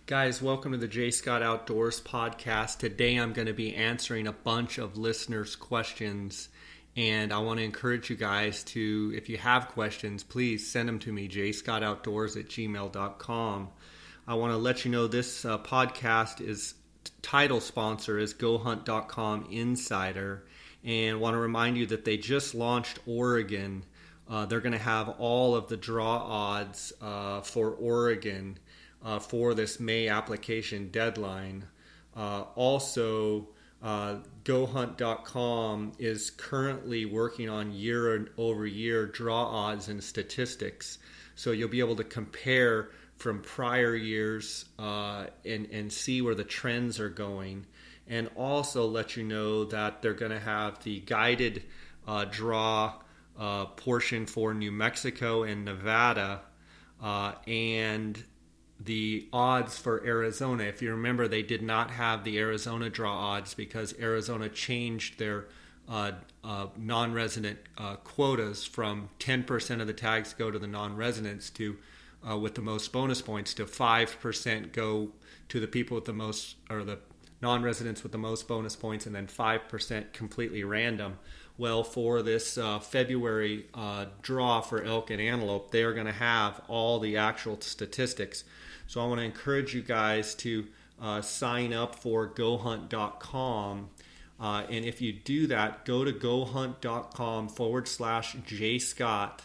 Guys, welcome to the J. Scott Outdoors podcast. Today I'm going to be answering a bunch of listeners' questions, and I want to encourage you guys to, if you have questions, please send them to me, jscottoutdoors@gmail.com. I want to let you know this podcast is title sponsor is GoHunt.com Insider, and want to remind you that they just launched Oregon. They're going to have all of the draw odds for Oregon for this May application deadline. Also, GoHunt.com is currently working on year-over-year draw odds and statistics. So you'll be able to compare from prior years and see where the trends are going. And also let you know that they're going to have the guided draw portion for New Mexico and Nevada, and the odds for Arizona. If you remember, they did not have the Arizona draw odds because Arizona changed their non-resident quotas from 10% of the tags go to the non-residents to with the most bonus points to 5% go to the people with the most, or the non-residents with the most bonus points, and then 5% completely random. Well, for this February draw for elk and antelope, they are going to have all the actual statistics. So I want to encourage you guys to sign up for GoHunt.com. And if you do that, go to GoHunt.com/JScott,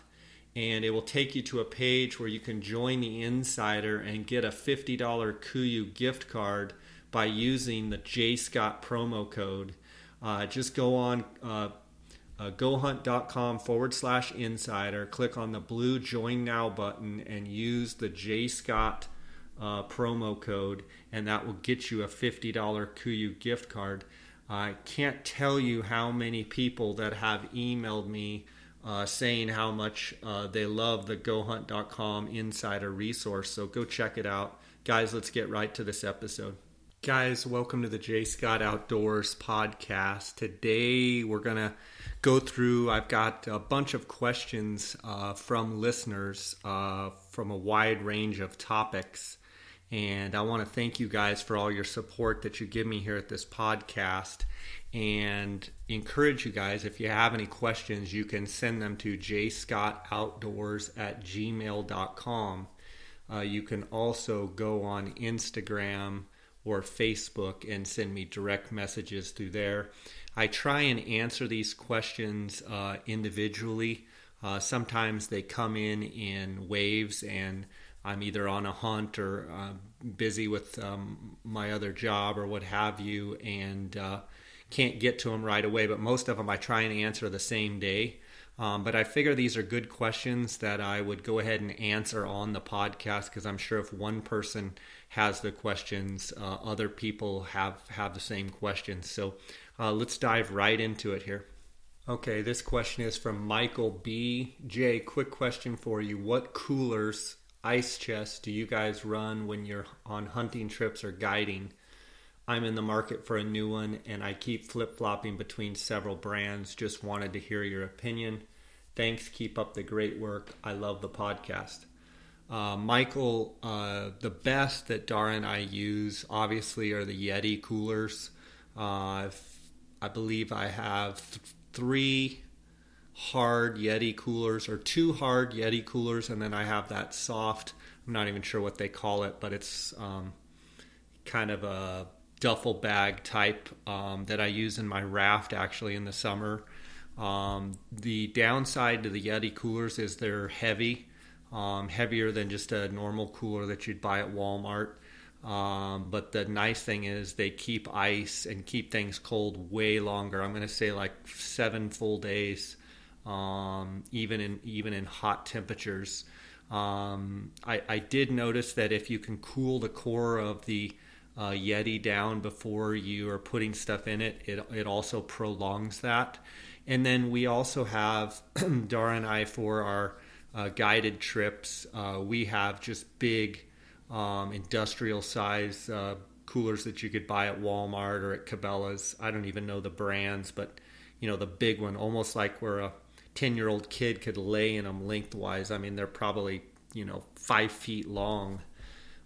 and it will take you to a page where you can join the Insider and get a $50 KUIU gift card by using the JScott promo code. Just go on GoHunt.com/Insider, click on the blue Join Now button, and use the JScott promo code, and that will get you a $50 KUIU gift card. I can't tell you how many people that have emailed me saying how much they love the GoHunt.com Insider resource, so go check it out. Guys, let's get right to this episode. Guys, welcome to the J. Scott Outdoors podcast. Today we're going to go through, I've got a bunch of questions from listeners from a wide range of topics. And I want to thank you guys for all your support that you give me here at this podcast, and encourage you guys, if you have any questions, you can send them to jscottoutdoors@gmail.com. You can also go on Instagram or Facebook and send me direct messages through there. I try and answer these questions individually. Sometimes they come in waves, and I'm either on a hunt or busy with my other job or what have you, and can't get to them right away. But most of them I try and answer the same day. But I figure these are good questions that I would go ahead and answer on the podcast, because I'm sure if one person has the questions, other people have the same questions. So let's dive right into it here. Okay, this question is from Michael B. J. Quick question for you. What coolers, ice chests, do you guys run when you're on hunting trips or guiding? I'm in the market for a new one, and I keep flip-flopping between several brands. Just wanted to hear your opinion. Thanks. Keep up the great work. I love the podcast. Michael, the best that Dara and I use, obviously, are the Yeti Coolers. I believe I have three hard Yeti Coolers, or two hard Yeti Coolers, and then I have that soft, I'm not even sure what they call it, but it's kind of a duffel bag type that I use in my raft actually in the summer. The downside to the Yeti Coolers is they're heavy, heavier than just a normal cooler that you'd buy at Walmart. But the nice thing is they keep ice and keep things cold way longer. I'm going to say like 7 full days, even in hot temperatures. I did notice that if you can cool the core of the Yeti down before you are putting stuff in it, it also prolongs that. And then we also have, Dara and I, for our guided trips, we have just big industrial size coolers that you could buy at Walmart or at Cabela's. I don't even know the brands, but the big one, almost like where a 10-year-old kid could lay in them lengthwise. I mean, they're probably 5 feet long.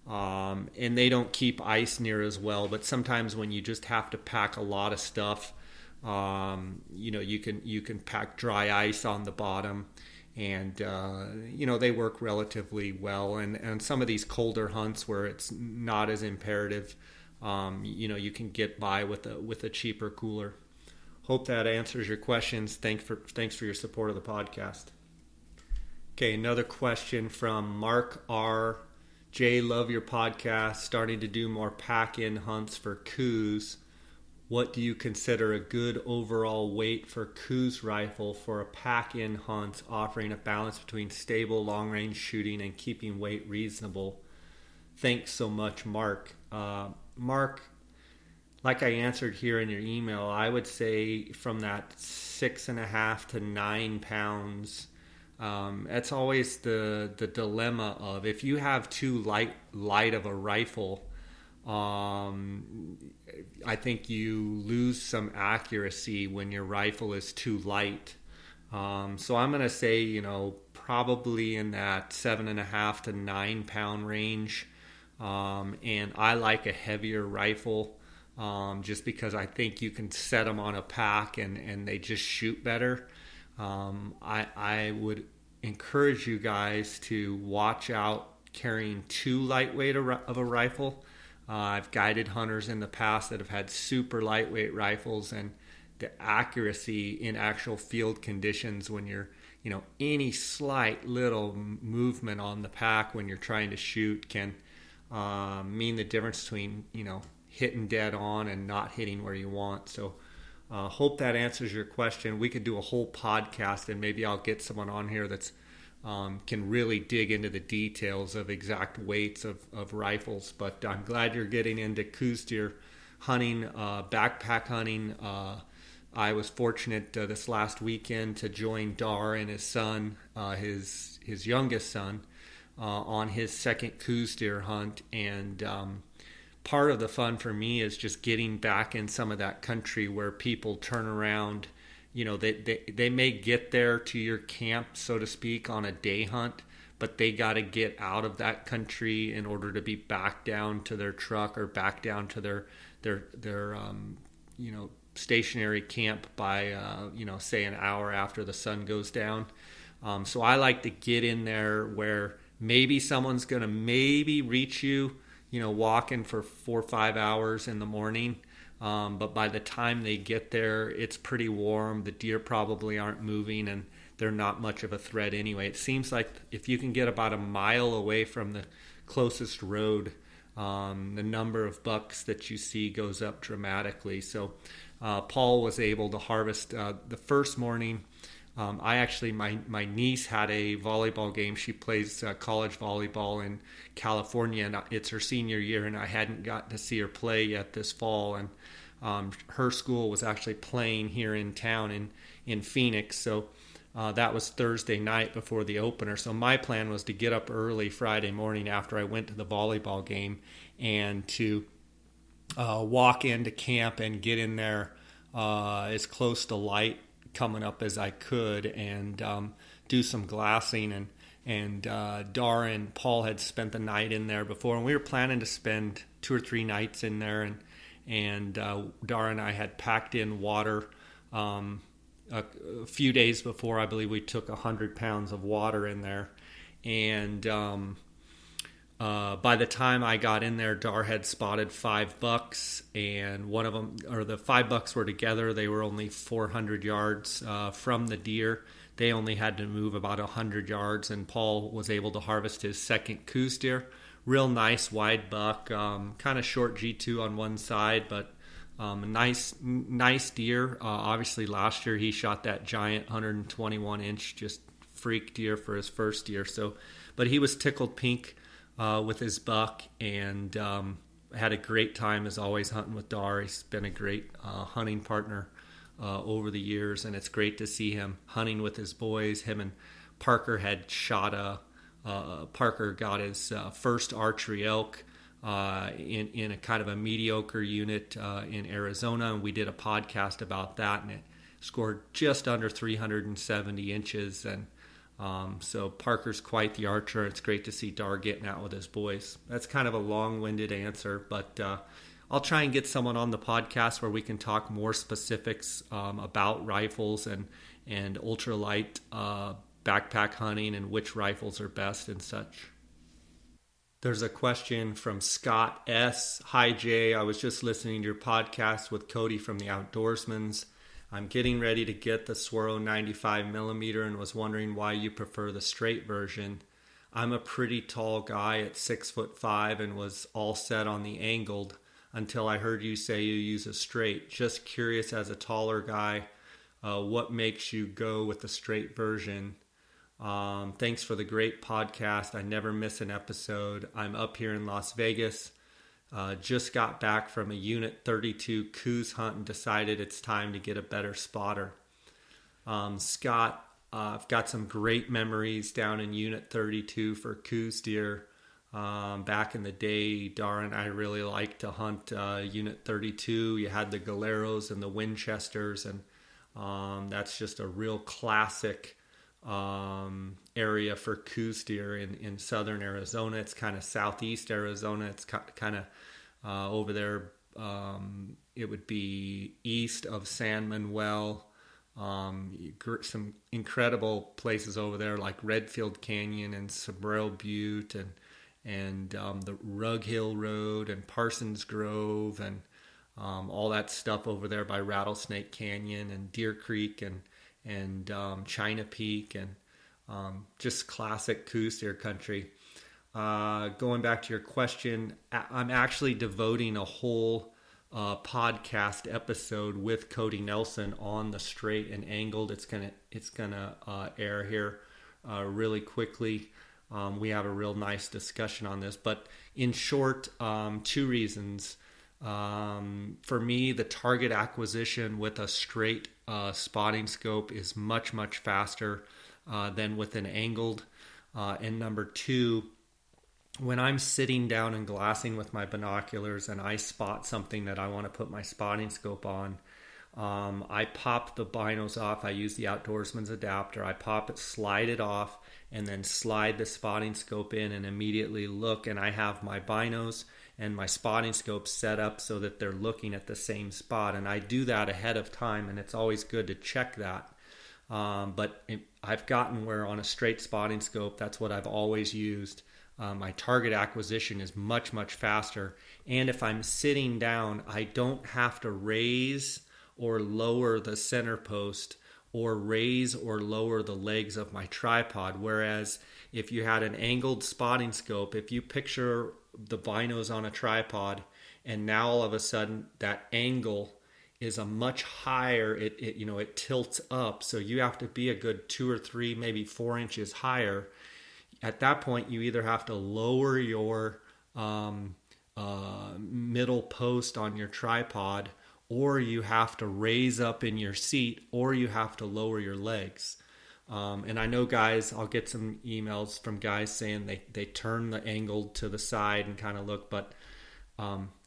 And they don't keep ice near as well. But sometimes when you just have to pack a lot of stuff, you can pack dry ice on the bottom, and they work relatively well. And some of these colder hunts where it's not as imperative, you can get by with a cheaper cooler. Hope that answers your questions. Thanks for your support of the podcast. Okay, another question from Mark R. Jay, love your podcast. Starting to do more pack-in hunts for KUIUs. What do you consider a good overall weight for KUIU's rifle for a pack-in hunt, offering a balance between stable long-range shooting and keeping weight reasonable? Thanks so much, Mark. Mark, like I answered here in your email, I would say from that 6.5 to 9 pounds. That's always the dilemma of if you have too light of a rifle, I think you lose some accuracy when your rifle is too light. So I'm going to say, probably in that 7.5 to 9 pound range. And I like a heavier rifle, just because I think you can set them on a pack and they just shoot better. I would encourage you guys to watch out carrying too lightweight of a rifle. I've guided hunters in the past that have had super lightweight rifles, and the accuracy in actual field conditions when you're, any slight little movement on the pack when you're trying to shoot can mean the difference between, hitting dead on and not hitting where you want. So hope that answers your question. We could do a whole podcast, and maybe I'll get someone on here that's can really dig into the details of exact weights of rifles. But I'm glad you're getting into KUIU deer hunting, backpack hunting. I was fortunate this last weekend to join Dar and his son, his youngest son, on his second KUIU deer hunt. And part of the fun for me is just getting back in some of that country where people turn around. They may get there to your camp, so to speak, on a day hunt, but they got to get out of that country in order to be back down to their truck or back down to their stationary camp by say an hour after the sun goes down. So I like to get in there where maybe someone's going to reach you, walking for 4 or 5 hours in the morning. But by the time they get there, it's pretty warm. The deer probably aren't moving, and they're not much of a threat anyway. It seems like if you can get about a mile away from the closest road, the number of bucks that you see goes up dramatically. So Paul was able to harvest the first morning. My niece had a volleyball game. She plays college volleyball in California, and it's her senior year, and I hadn't gotten to see her play yet this fall. And her school was actually playing here in town in Phoenix. So that was Thursday night before the opener. So my plan was to get up early Friday morning after I went to the volleyball game and to walk into camp and get in there as close to light coming up as I could, and do some glassing. And Dar and Paul had spent the night in there before, and we were planning to spend 2 or 3 nights in there. And Dar and I had packed in water a few days before. I believe we took 100 pounds of water in there. And by the time I got in there, Dar had spotted 5 bucks, and one of them, or the 5 bucks were together. They were only 400 yards from the deer. They only had to move about 100 yards, and Paul was able to harvest his second KUIU deer. Real nice wide buck, kind of short G2 on one side, but a nice deer. Obviously, last year he shot that giant 121-inch just freak deer for his first year. So, but he was tickled pink with his buck, and had a great time as always hunting with Dar. He's been a great hunting partner over the years, and it's great to see him hunting with his boys. Him and Parker had shot Parker got his first Archery Elk in a kind of a mediocre unit in Arizona, and we did a podcast about that, and it scored just under 370 inches. And So Parker's quite the archer. It's great to see Dar getting out with his boys. That's kind of a long-winded answer, but I'll try and get someone on the podcast where we can talk more specifics about rifles and ultralight backpack hunting and which rifles are best and such. There's a question from Scott S. Hi, Jay. I was just listening to your podcast with Cody from the Outdoorsmans. I'm getting ready to get the Swaro 95mm and was wondering why you prefer the straight version. I'm a pretty tall guy at 6'5" and was all set on the angled until I heard you say you use a straight. Just curious, as a taller guy, what makes you go with the straight version? Thanks for the great podcast. I never miss an episode. I'm up here in Las Vegas. Just got back from a Unit 32 coos hunt and decided it's time to get a better spotter. Scott, I've got some great memories down in Unit 32 for coos deer. Back in the day, Dar and I really liked to hunt Unit 32. You had the Galeros and the Winchesters, and that's just a real classic area for coos deer in southern Arizona. It's kind of southeast Arizona. It's kind of over there. It would be east of San Manuel. Some incredible places over there like Redfield Canyon and Sombrero Butte and the Rug Hill Road and Parsons Grove and all that stuff over there by Rattlesnake Canyon and Deer Creek and China Peak and just classic coos deer country. Going back to your question, I'm actually devoting a whole podcast episode with Cody Nelson on the straight and angled. It's gonna air here really quickly. We have a real nice discussion on this, but in short, two reasons. For me, the target acquisition with a straight spotting scope is much faster than with an angled. And number two, when I'm sitting down and glassing with my binoculars and I spot something that I want to put my spotting scope on, I pop the binos off. I use the Outdoorsman's adapter. I pop it, slide it off, and then slide the spotting scope in and immediately look. And I have my binos and my spotting scope set up so that they're looking at the same spot. And I do that ahead of time, and it's always good to check that. I've gotten where on a straight spotting scope, that's what I've always used. My target acquisition is much faster. And if I'm sitting down, I don't have to raise or lower the center post or raise or lower the legs of my tripod. Whereas if you had an angled spotting scope, if you picture the binos on a tripod and now all of a sudden that angle is a much higher, it tilts up, so you have to be a good 2 or 3, maybe 4 inches higher. At that point, you either have to lower your middle post on your tripod, or you have to raise up in your seat, or you have to lower your legs. And I know guys, I'll get some emails from guys saying they turn the angle to the side and kind of look, but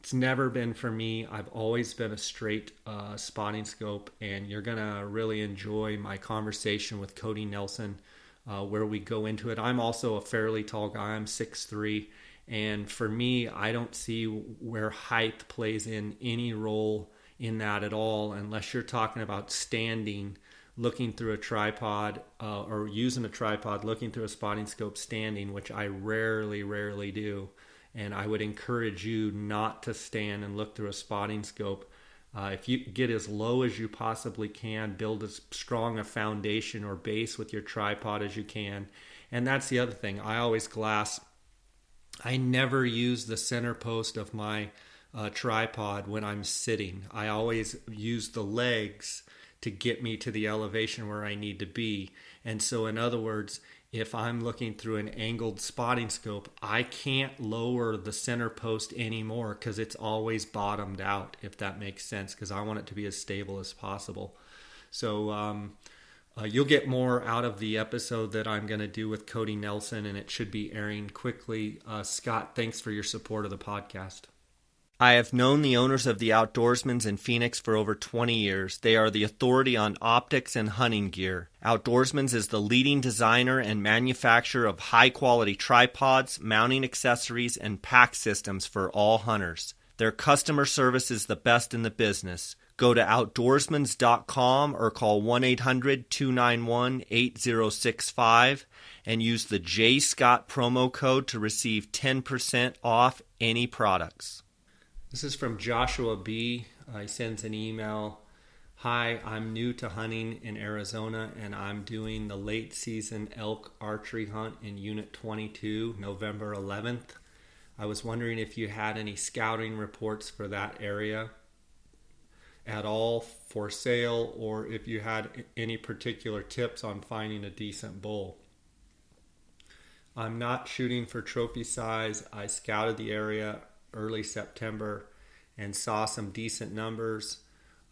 it's never been for me. I've always been a straight spotting scope, and you're going to really enjoy my conversation with Cody Nelson where we go into it. I'm also a fairly tall guy. I'm 6'3", and for me, I don't see where height plays in any role in that at all, unless you're talking about standing, looking through a tripod, or using a tripod, looking through a spotting scope standing, which I rarely do. And I would encourage you not to stand and look through a spotting scope. If you get as low as you possibly can, build as strong a foundation or base with your tripod as you can. And that's the other thing. I always glass. I never use the center post of my tripod when I'm sitting. I always use the legs to get me to the elevation where I need to be. And so in other words, if I'm looking through an angled spotting scope, I can't lower the center post anymore because it's always bottomed out, if that makes sense, because I want it to be as stable as possible. So you'll get more out of the episode that I'm going to do with Cody Nelson, and it should be airing quickly. Scott, thanks for your support of the podcast. I have known the owners of the Outdoorsman's in Phoenix for over 20 years. They are the authority on optics and hunting gear. Outdoorsman's is the leading designer and manufacturer of high-quality tripods, mounting accessories, and pack systems for all hunters. Their customer service is the best in the business. Go to outdoorsmans.com or call 1-800-291-8065 and use the J. Scott promo code to receive 10% off any products. This is from Joshua B. He sends an email. Hi, I'm new to hunting in Arizona and I'm doing the late season elk archery hunt in Unit 22, November 11th. I was wondering if you had any scouting reports for that area at all for sale, or if you had any particular tips on finding a decent bull. I'm not shooting for trophy size. I scouted the area early September and saw some decent numbers,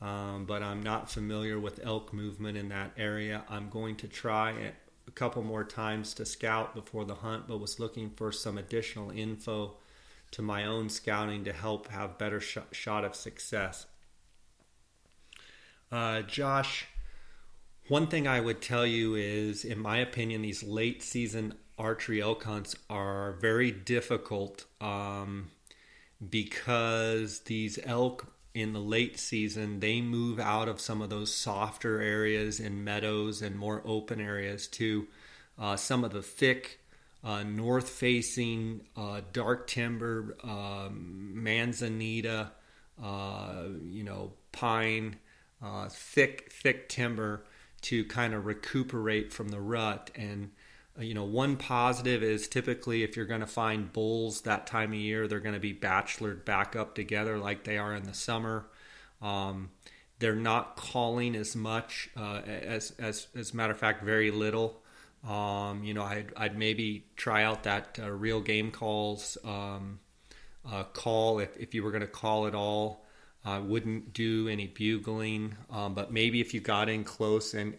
but I'm not familiar with elk movement in that area. I'm going to try it a couple more times to scout before the hunt, but was looking for some additional info to my own scouting to help have better shot of success. Josh, one thing I would tell you is, in my opinion, these late season archery elk hunts are very difficult because these elk in the late season, they move out of some of those softer areas in meadows and more open areas to some of the thick north facing dark timber, manzanita, pine, thick timber to kind of recuperate from the rut. And one positive is typically if you're going to find bulls that time of year, they're going to be bachelored back up together like they are in the summer. They're not calling as much, as a matter of fact, very little. I'd maybe try out that real game calls call if you were going to call at all. I wouldn't do any bugling, but maybe if you got in close and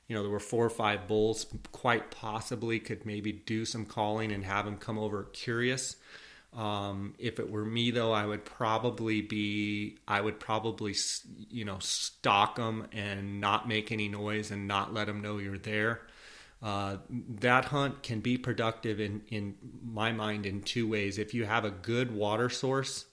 there were 4 or 5 bulls, quite possibly could maybe do some calling and have them come over curious. If it were me though, I would probably stalk them and not make any noise and not let them know you're there. That hunt can be productive in my mind in 2 ways. If you have a good water source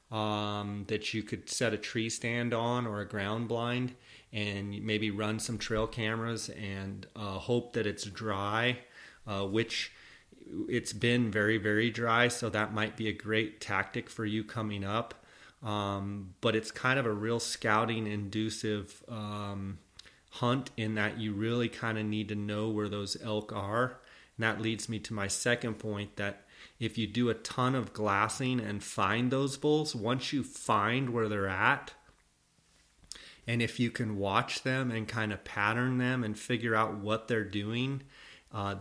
that you could set a tree stand on or a ground blind and maybe run some trail cameras and hope that it's dry, which it's been very, very dry, so that might be a great tactic for you coming up. But it's kind of a real scouting inducive hunt in that you really kind of need to know where those elk are. And that leads me to my second point, that if you do a ton of glassing and find those bulls, once you find where they're at, and if you can watch them and kind of pattern them and figure out what they're doing,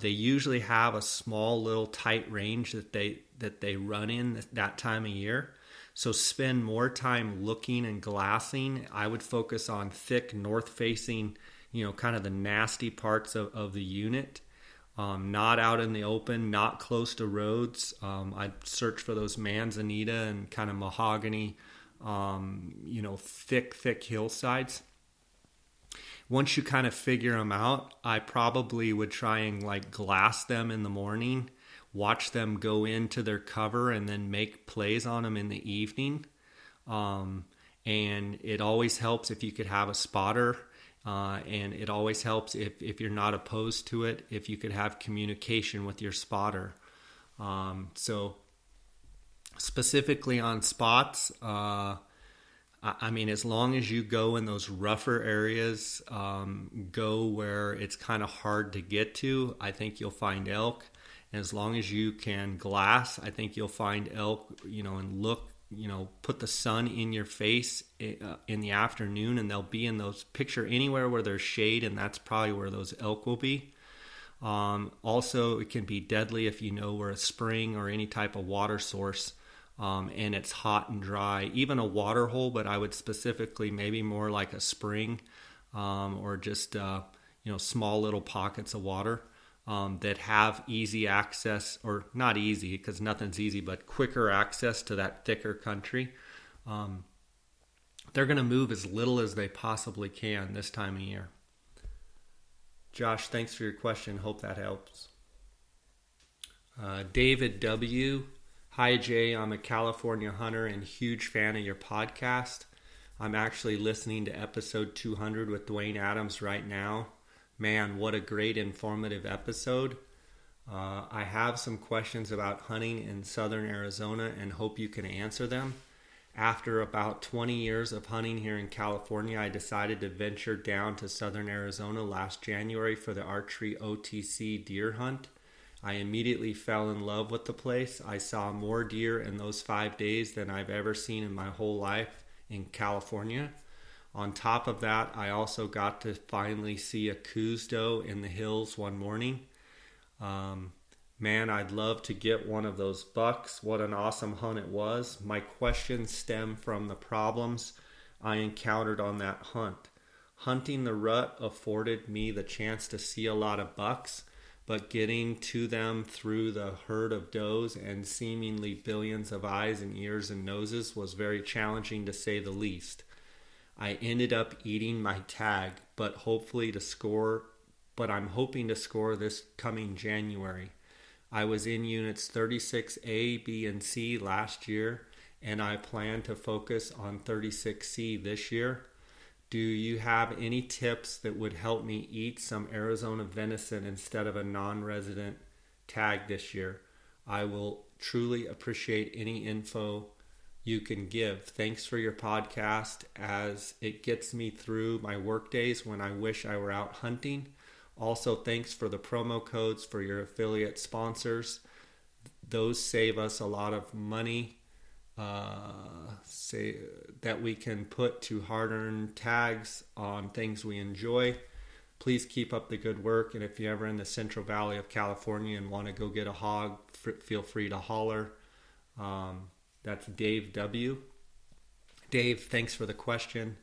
they usually have a small little tight range that they run in that time of year. So spend more time looking and glassing. I would focus on thick north facing, kind of the nasty parts of the unit. Not out in the open, not close to roads. I'd search for those manzanita and kind of mahogany, thick hillsides. Once you kind of figure them out, I probably would try and glass them in the morning, watch them go into their cover, and then make plays on them in the evening. And it always helps if you could have a spotter. And it always helps if you're not opposed to it, if you could have communication with your spotter. So specifically on spots, as long as you go in those rougher areas, go where it's kind of hard to get to, I think you'll find elk. And as long as you can glass, I think you'll find elk, and look, put the sun in your face in the afternoon, and they'll be in those, picture anywhere where there's shade, and that's probably where those elk will be. Also, it can be deadly if you know where a spring or any type of water source, and it's hot and dry. Even a water hole, but I would specifically maybe more like a spring, or just small little pockets of water. that have easy access, or not easy because nothing's easy, but quicker access to that thicker country. They're going to move as little as they possibly can this time of year. Josh, thanks for your question. Hope that helps. David W. Hi, Jay. I'm a California hunter and huge fan of your podcast. I'm actually listening to episode 200 with Dwayne Adams right now. Man, what a great informative episode. I have some questions about hunting in southern Arizona and hope you can answer them. After about 20 years of hunting here in California, I decided to venture down to southern Arizona last January for the Archery OTC deer hunt. I immediately fell in love with the place. I saw more deer in those 5 days than I've ever seen in my whole life in California. On top of that, I also got to finally see a Coues doe in the hills one morning. Man, I'd love to get one of those bucks. What an awesome hunt it was. My questions stem from the problems I encountered on that hunt. Hunting the rut afforded me the chance to see a lot of bucks, but getting to them through the herd of does and seemingly billions of eyes and ears and noses was very challenging to say the least. I ended up eating my tag, but I'm hoping to score this coming January. I was in units 36A, B, and C last year, and I plan to focus on 36C this year. Do you have any tips that would help me eat some Arizona venison instead of a non-resident tag this year? I will truly appreciate any info you can give. Thanks for your podcast, as it gets me through my work days when I wish I were out hunting. Also, thanks for the promo codes for your affiliate sponsors. Those save us a lot of money that we can put to hard-earned tags on things we enjoy. Please keep up the good work, and if you're ever in the Central Valley of California and want to go get a hog, feel free to holler. That's Dave W. Dave, thanks for the question.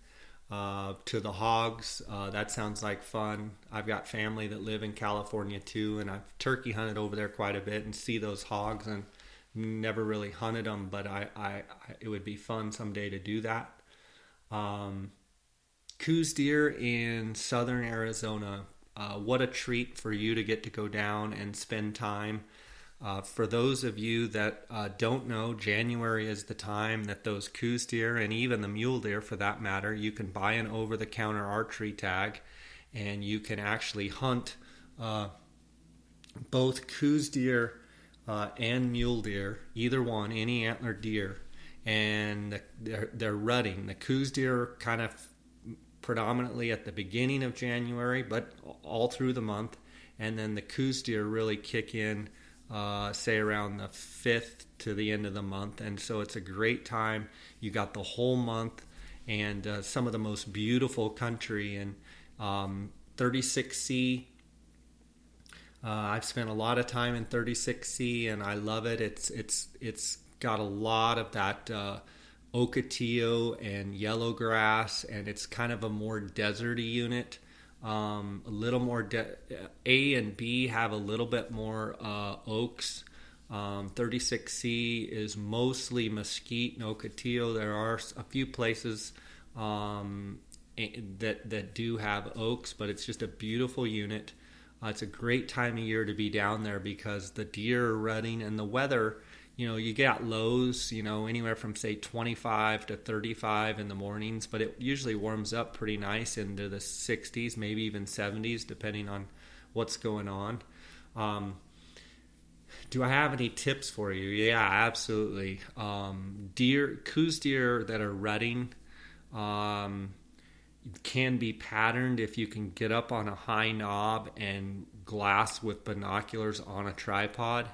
To the hogs, that sounds like fun. I've got family that live in California too, and I've turkey hunted over there quite a bit and see those hogs, and never really hunted them, but it would be fun someday to do that. Coues deer in southern Arizona, what a treat for you to get to go down and spend time. For those of you that don't know, January is the time that those Coues deer, and even the mule deer for that matter, you can buy an over-the-counter archery tag, and you can actually hunt both Coues deer and mule deer, either one, any antlered deer, and they're rutting. The Coues deer are kind of predominantly at the beginning of January, but all through the month, and then the Coues deer really kick in say around the 5th to the end of the month, and so it's a great time. You got the whole month and some of the most beautiful country. And 36C, I've spent a lot of time in 36C and I love it. It's got a lot of that ocotillo and yellow grass, and it's kind of a more deserty unit. A little more A and B have a little bit more oaks. 36C is mostly mesquite and ocotillo. There are a few places that do have oaks, but it's just a beautiful unit. It's a great time of year to be down there because the deer are rutting and the weather. You got lows, anywhere from say 25 to 35 in the mornings, but it usually warms up pretty nice into the 60s, maybe even 70s, depending on what's going on. Do I have any tips for you? Yeah, absolutely. Coues deer that are rutting can be patterned if you can get up on a high knob and glass with binoculars on a tripod,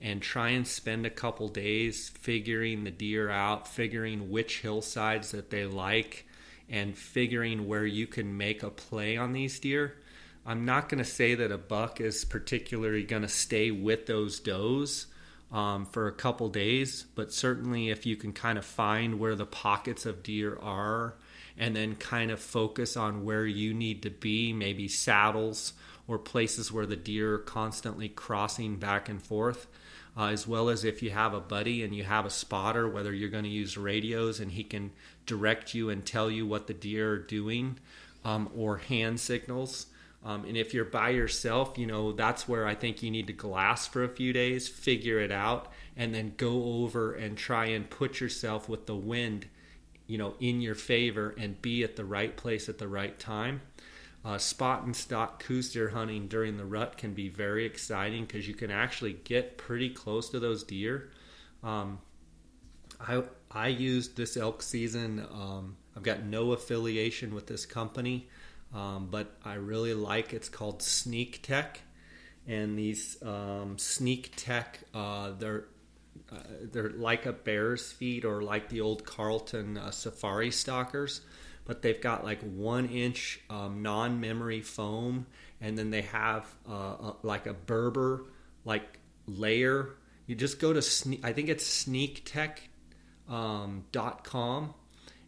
and try and spend a couple days figuring the deer out, figuring which hillsides that they like, and figuring where you can make a play on these deer. I'm not going to say that a buck is particularly going to stay with those does for a couple days, but certainly if you can kind of find where the pockets of deer are and then kind of focus on where you need to be, maybe saddles or places where the deer are constantly crossing back and forth. As well as if you have a buddy and you have a spotter, whether you're going to use radios and he can direct you and tell you what the deer are doing, or hand signals. And if you're by yourself, that's where I think you need to glass for a few days, figure it out, and then go over and try and put yourself with the wind, in your favor and be at the right place at the right time. Spot and stock coos deer hunting during the rut can be very exciting because you can actually get pretty close to those deer. I used this elk season. I've got no affiliation with this company, but I really like. It's called Sneak Tech, and these Sneak Tech, they're like a bear's feet or like the old Carlton safari stalkers. But they've got like 1 inch non-memory foam, and then they have like a Berber like layer. You just go to I think it's sneaktech.com,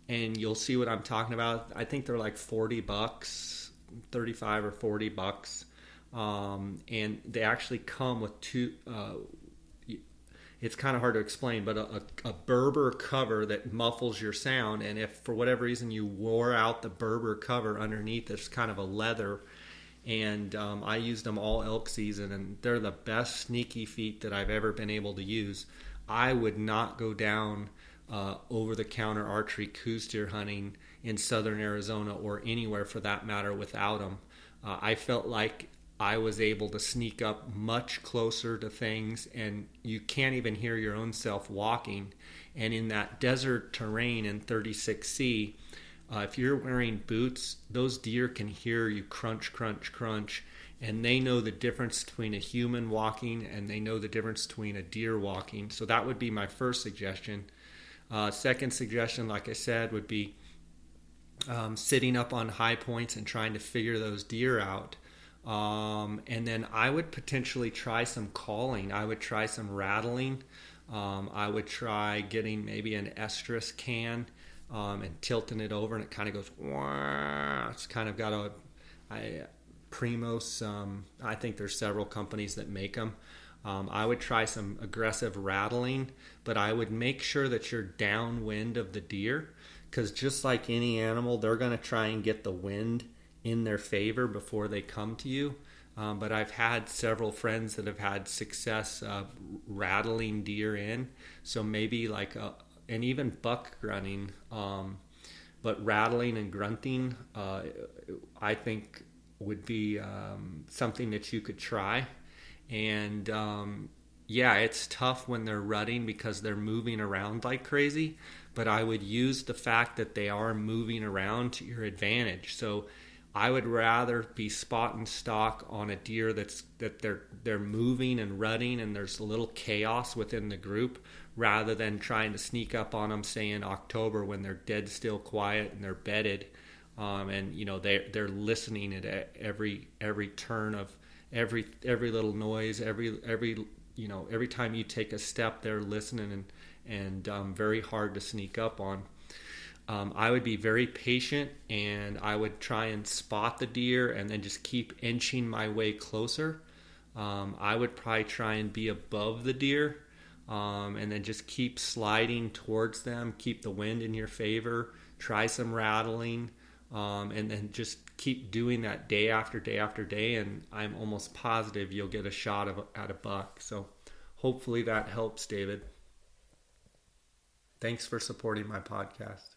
and you'll see what I'm talking about. I think they're like $40, 35 or $40, and they actually come with two. It's kind of hard to explain, but a Berber cover that muffles your sound. And if for whatever reason you wore out the Berber cover underneath, it's kind of a leather. And I used them all elk season, and they're the best sneaky feet that I've ever been able to use. I would not go down over-the-counter archery coos deer hunting in southern Arizona or anywhere for that matter without them. I felt like I was able to sneak up much closer to things, and you can't even hear your own self walking. And in that desert terrain in 36C, if you're wearing boots, those deer can hear you crunch, crunch, crunch, and they know the difference between a human walking and they know the difference between a deer walking. So that would be my first suggestion. Second suggestion, like I said, would be sitting up on high points and trying to figure those deer out. And then I would potentially try some calling. I would try some rattling. I would try getting maybe an estrus can and tilting it over, and it kind of goes wah. It's kind of got Primos. I think there's several companies that make them. I would try some aggressive rattling, but I would make sure that you're downwind of the deer, because just like any animal, they're going to try and get the wind in their favor before they come to you. But I've had several friends that have had success rattling deer in. So maybe and even buck grunting, but rattling and grunting, I think would be something that you could try. And it's tough when they're rutting because they're moving around like crazy, but I would use the fact that they are moving around to your advantage. So I would rather be spot and stock on a deer that they're moving and rutting and there's a little chaos within the group, rather than trying to sneak up on them, say in October when they're dead still quiet and they're bedded, and they're listening at every turn of every little noise, every time you take a step, they're listening, and very hard to sneak up on. I would be very patient, and I would try and spot the deer and then just keep inching my way closer. I would probably try and be above the deer, and then just keep sliding towards them, keep the wind in your favor, try some rattling, and then just keep doing that day after day after day, and I'm almost positive you'll get a shot at a buck. So hopefully that helps, David. Thanks for supporting my podcast.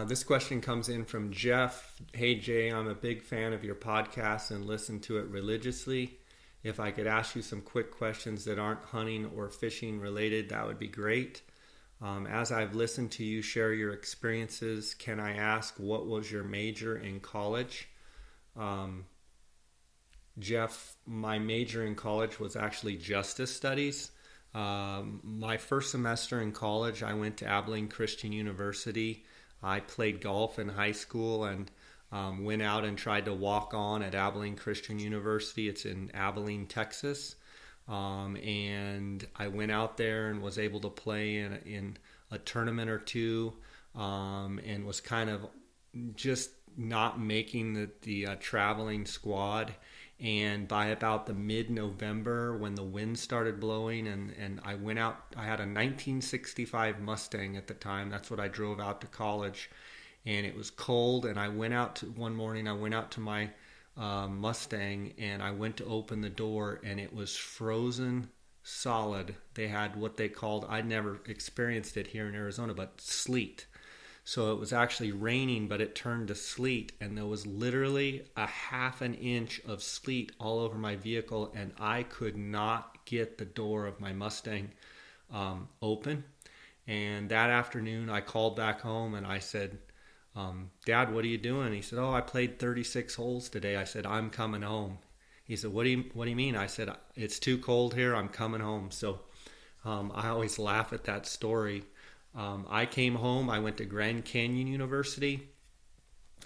This question comes in from Jeff. Hey Jay, I'm a big fan of your podcast and listen to it religiously. If I could ask you some quick questions that aren't hunting or fishing related, that would be great. As I've listened to you share your experiences, can I ask what was your major in college? Jeff, my major in college was actually justice studies. My first semester in college, I went to Abilene Christian University. I played golf in high school and went out and tried to walk on at Abilene Christian University. It's in Abilene, Texas. And I went out there and was able to play in a tournament or two. and was kind of just not making the traveling squad. And by about the mid-November, when the wind started blowing, and I went out, I had a 1965 Mustang at the time. That's what I drove out to college. And it was cold, and one morning I went out to my Mustang, and I went to open the door, and it was frozen solid. They had what they called, I'd never experienced it here in Arizona, but sleet. So it was actually raining, but it turned to sleet, and there was literally a half an inch of sleet all over my vehicle, and I could not get the door of my Mustang open. And that afternoon, I called back home, and I said, Dad, what are you doing? He said, I played 36 holes today. I said, I'm coming home. He said, what do you mean? I said, it's too cold here. I'm coming home. So I always laugh at that story. I came home. I went to Grand Canyon University.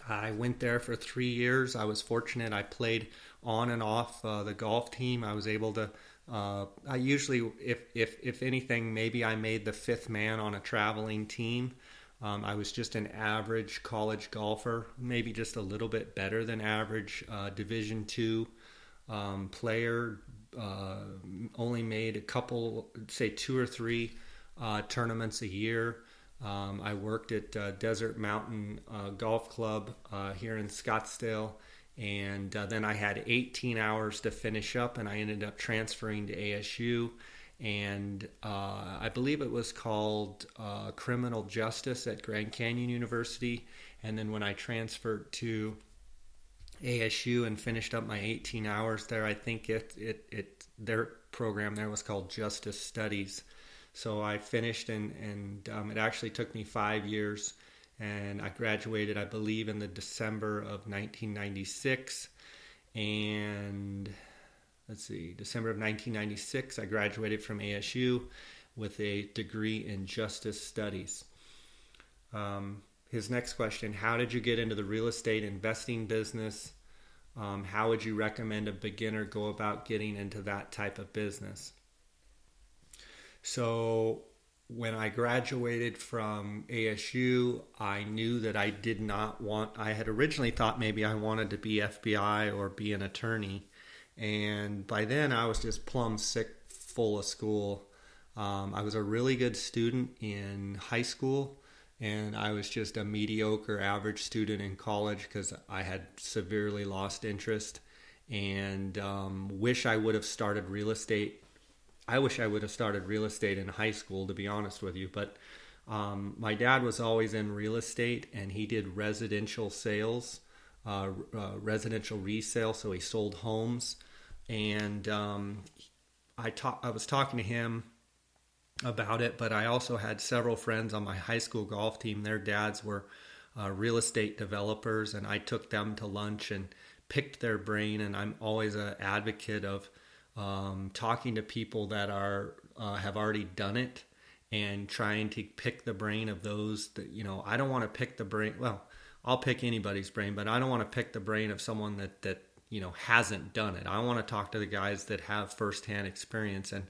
I went there for 3 years. I was fortunate. I played on and off the golf team. I was able to, I usually, if anything, maybe I made the fifth man on a traveling team. I was just an average college golfer, maybe just a little bit better than average Division II player. Only made a couple, say 2 or 3 tournaments a year. I worked at Desert Mountain Golf Club here in Scottsdale, and then I had 18 hours to finish up, and I ended up transferring to ASU. And I believe it was called Criminal Justice at Grand Canyon University. And then when I transferred to ASU and finished up my 18 hours there, I think their program there was called Justice Studies. So I finished, and it actually took me 5 years, and I graduated, I believe, in the December of 1996. And December of 1996, I graduated from ASU with a degree in Justice Studies. His next question, how did you get into the real estate investing business? How would you recommend a beginner go about getting into that type of business? So when I graduated from ASU, I knew that I had originally thought maybe I wanted to be FBI or be an attorney. And by then I was just plumb sick full of school. I was a really good student in high school, and I was just a mediocre average student in college because I had severely lost interest, and wish I would have started real estate. I wish I would have started real estate in high school, to be honest with you. But my dad was always in real estate, and he did residential sales, residential resale. So he sold homes, and I was talking to him about it. But I also had several friends on my high school golf team. Their dads were real estate developers, and I took them to lunch and picked their brain. And I'm always an advocate of talking to people that have already done it and trying to pick the brain of those that, I don't want to pick the brain. Well, I'll pick anybody's brain, but I don't want to pick the brain of someone that hasn't done it. I want to talk to the guys that have firsthand experience. And,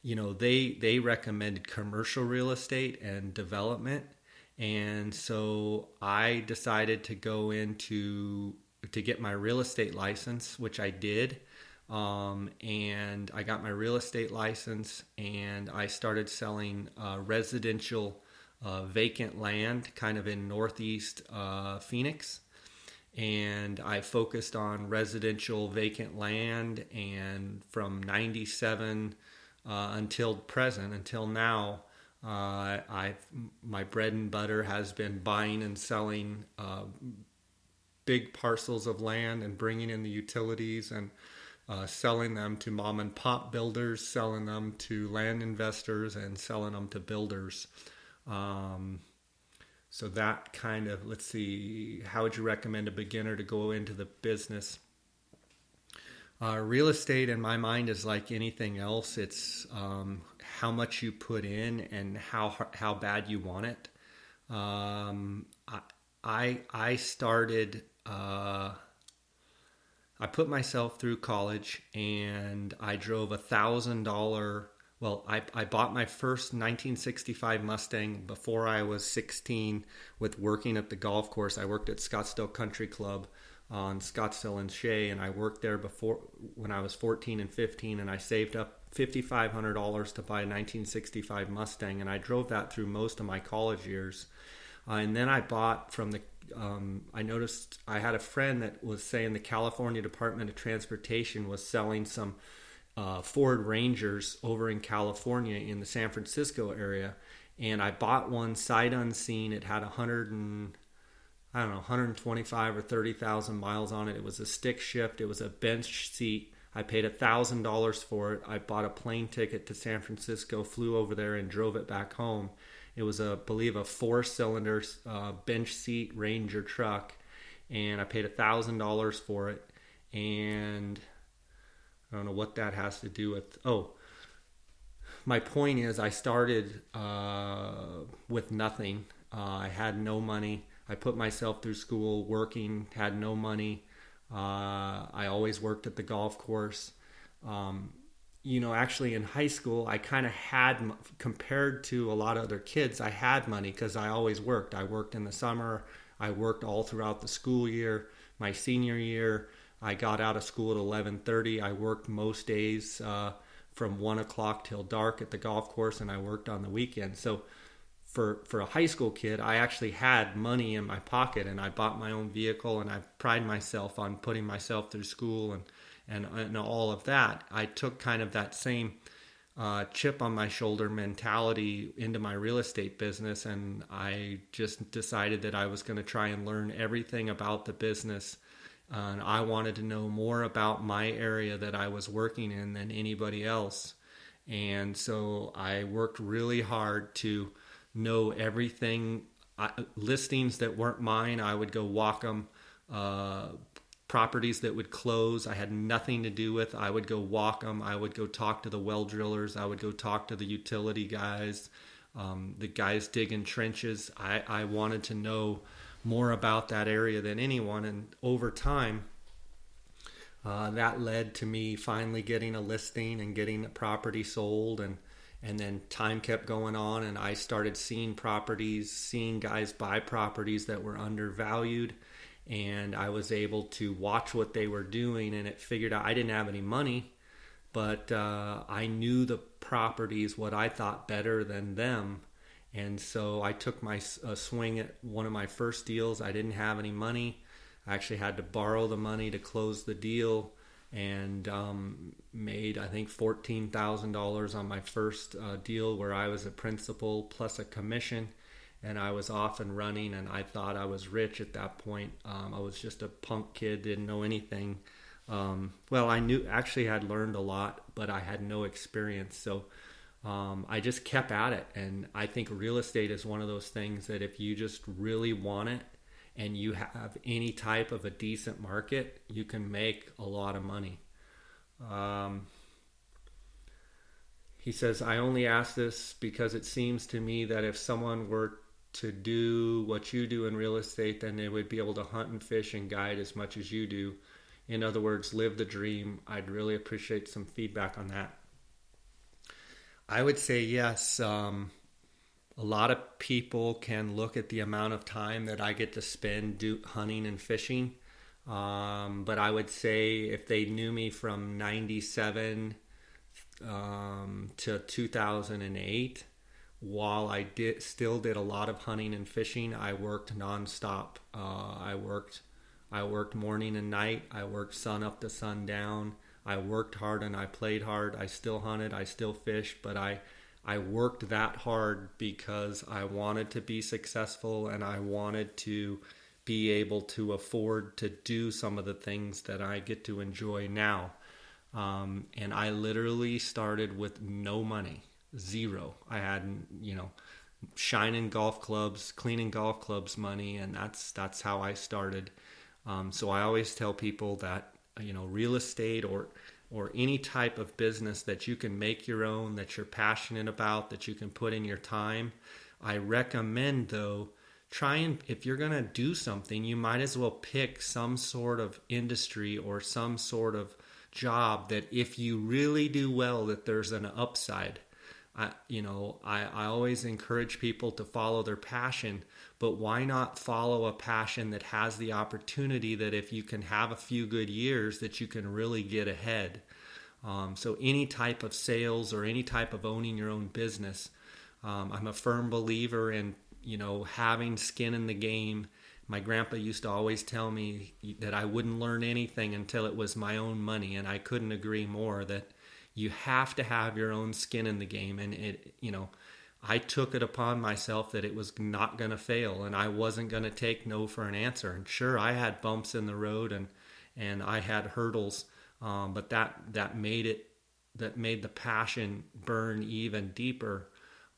they recommended commercial real estate and development. And so I decided to go to get my real estate license, which I did. And I got my real estate license, and I started selling residential vacant land kind of in northeast Phoenix. And I focused on residential vacant land, and from 97 until now, my bread and butter has been buying and selling big parcels of land and bringing in the utilities and selling them to mom and pop builders, selling them to land investors, and selling them to builders. So that kind of, let's see, how would you recommend a beginner to go into the business? Real estate, in my mind, is like anything else. It's how much you put in and how bad you want it. I started. I put myself through college, and I drove $1,000. well, I bought my first 1965 Mustang before I was 16 with working at the golf course. I worked at Scottsdale Country Club on Scottsdale and Shea, and I worked there before when I was 14 and 15, and I saved up $5,500 to buy a 1965 Mustang, and I drove that through most of my college years. And then I bought from the I noticed I had a friend that was saying the California Department of Transportation was selling some Ford Rangers over in California in the San Francisco area, and I bought one sight unseen. It had 125 or 30,000 miles on it. It was a stick shift. It was a bench seat. I paid $1,000 for it. I bought a plane ticket to San Francisco, flew over there, and drove it back home. It was, I believe, a 4-cylinder bench seat Ranger truck, and I paid $1,000 for it. And I don't know what that has to do with. Oh, my point is, I started with nothing. I had no money. I put myself through school, working, had no money. I always worked at the golf course. Actually in high school, I kind of had, compared to a lot of other kids, I had money because I always worked. I worked in the summer. I worked all throughout the school year. My senior year, I got out of school at 11:30. I worked most days from 1 o'clock till dark at the golf course, and I worked on the weekend. So for a high school kid, I actually had money in my pocket, and I bought my own vehicle, and I pride myself on putting myself through school and all of that. I took kind of that same chip on my shoulder mentality into my real estate business, and I just decided that I was going to try and learn everything about the business. And I wanted to know more about my area that I was working in than anybody else. And so I worked really hard to know everything. Listings that weren't mine, I would go walk them. Properties that would close, I had nothing to do with, I would go walk them. I would go talk to the well drillers. I would go talk to the utility guys, the guys digging trenches. I wanted to know more about that area than anyone. And over time, that led to me finally getting a listing and getting the property sold. And then time kept going on, and I started seeing properties, seeing guys buy properties that were undervalued. And I was able to watch what they were doing, and it figured out I didn't have any money, but I knew the properties, what I thought, better than them. And so I took my swing at one of my first deals. I didn't have any money. I actually had to borrow the money to close the deal, and made, I think, $14,000 on my first deal, where I was a principal plus a commission. And I was off and running, and I thought I was rich at that point. I was just a punk kid, didn't know anything. I actually had learned a lot, but I had no experience. So I just kept at it. And I think real estate is one of those things that if you just really want it and you have any type of a decent market, you can make a lot of money. He says, I only ask this because it seems to me that if someone were to do what you do in real estate, then they would be able to hunt and fish and guide as much as you do. In other words, live the dream. I'd really appreciate some feedback on that. I would say yes. A lot of people can look at the amount of time that I get to spend hunting and fishing. But I would say if they knew me from 97 to 2008, while I still did a lot of hunting and fishing, I worked nonstop. I worked morning and night. I worked sun up to sundown. I worked hard and I played hard. I still hunted. I still fished. But I worked that hard because I wanted to be successful, and I wanted to be able to afford to do some of the things that I get to enjoy now. And I literally started with no money. Zero. I had, shining golf clubs, cleaning golf clubs money, and that's how I started. So I always tell people that, real estate or any type of business that you can make your own, that you're passionate about, that you can put in your time. I recommend, though, if you're going to do something, you might as well pick some sort of industry or some sort of job that if you really do well, that there's an upside. I always encourage people to follow their passion, but why not follow a passion that has the opportunity that if you can have a few good years that you can really get ahead. So any type of sales or any type of owning your own business, I'm a firm believer in, having skin in the game. My grandpa used to always tell me that I wouldn't learn anything until it was my own money, and I couldn't agree more that you have to have your own skin in the game. And I took it upon myself that it was not going to fail, and I wasn't going to take no for an answer. And sure, I had bumps in the road and I had hurdles, but that made the passion burn even deeper.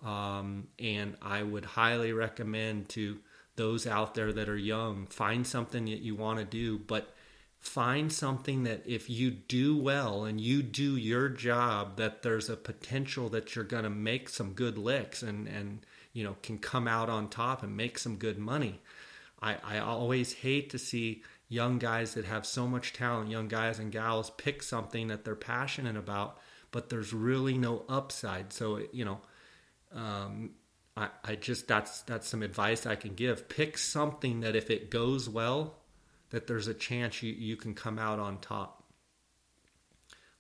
And I would highly recommend to those out there that are young, find something that you want to do, but find something that if you do well and you do your job, that there's a potential that you're going to make some good licks and can come out on top and make some good money. I always hate to see young guys that have so much talent, young guys and gals, pick something that they're passionate about, but there's really no upside. So, I just, that's some advice I can give. Pick something that if it goes well, that there's a chance you can come out on top.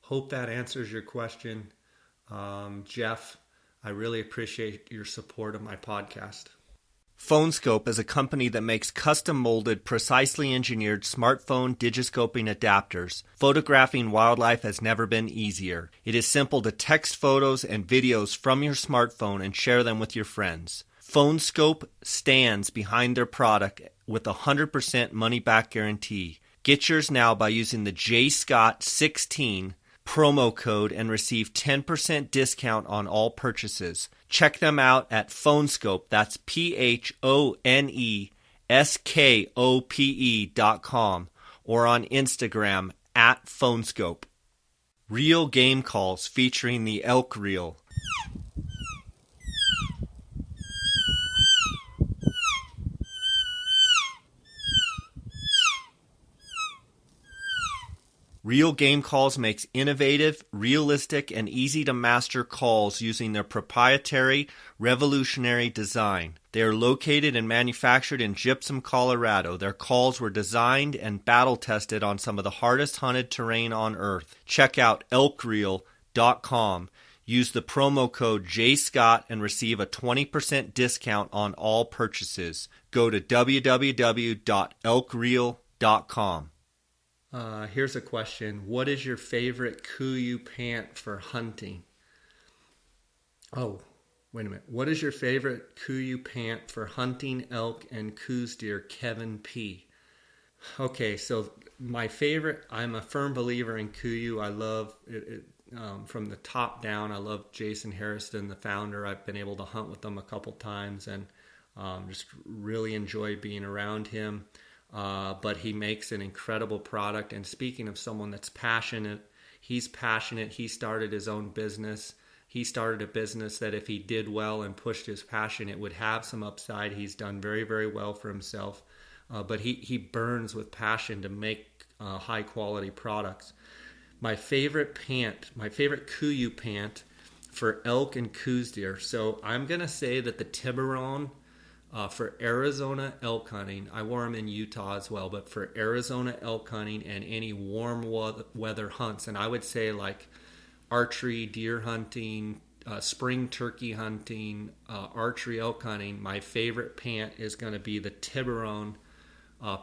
Hope that answers your question. Jeff, I really appreciate your support of my podcast. PhoneScope is a company that makes custom-molded, precisely engineered smartphone digiscoping adapters. Photographing wildlife has never been easier. It is simple to text photos and videos from your smartphone and share them with your friends. PhoneScope stands behind their product with a 100% money-back guarantee. Get yours now by using the JScott16 promo code and receive 10% discount on all purchases. Check them out at PhoneScope. That's PhoneSkope.com or on Instagram at PhoneScope. Real game calls featuring the elk reel. Real Game Calls makes innovative, realistic, and easy-to-master calls using their proprietary, revolutionary design. They are located and manufactured in Gypsum, Colorado. Their calls were designed and battle-tested on some of the hardest hunted terrain on Earth. Check out elkreel.com. Use the promo code JScott and receive a 20% discount on all purchases. Go to www.elkreel.com. Here's a question. What is your favorite KUIU pant for hunting? Oh, wait a minute. What is your favorite KUIU pant for hunting elk and Coues deer? Kevin P. Okay, so my favorite, I'm a firm believer in KUIU. I love it, from the top down. I love Jason Harrison, the founder. I've been able to hunt with him a couple times and just really enjoy being around him. But he makes an incredible product. And speaking of someone that's passionate, he's passionate. He started his own business. He started a business that if he did well and pushed his passion, it would have some upside. He's done very, very well for himself. But he burns with passion to make high quality products. My favorite KUIU pant for elk and Coues deer. So I'm going to say that the Tiburon, for Arizona elk hunting, I wore them in Utah as well, but for Arizona elk hunting and any warm weather hunts, and I would say like archery, deer hunting, spring turkey hunting, archery elk hunting, my favorite pant is going to be the Tiburon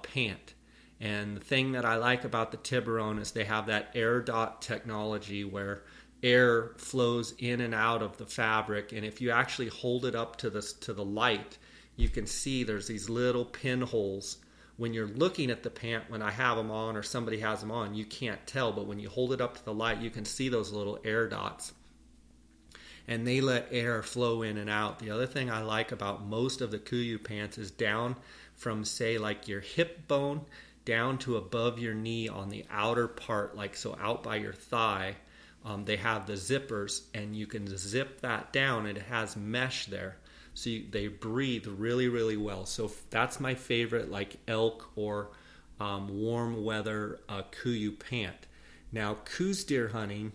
pant. And the thing that I like about the Tiburon is they have that air dot technology where air flows in and out of the fabric, and if you actually hold it up to the light, you can see there's these little pinholes. When you're looking at the pant, when I have them on or somebody has them on, you can't tell, but when you hold it up to the light, you can see those little air dots. And they let air flow in and out. The other thing I like about most of the KUIU pants is down from, say, like your hip bone down to above your knee on the outer part, like so out by your thigh. They have the zippers, and you can zip that down, and it has mesh there. So they breathe really, really well. So that's my favorite, like elk or warm weather KUIU pant. Now, Coues deer hunting,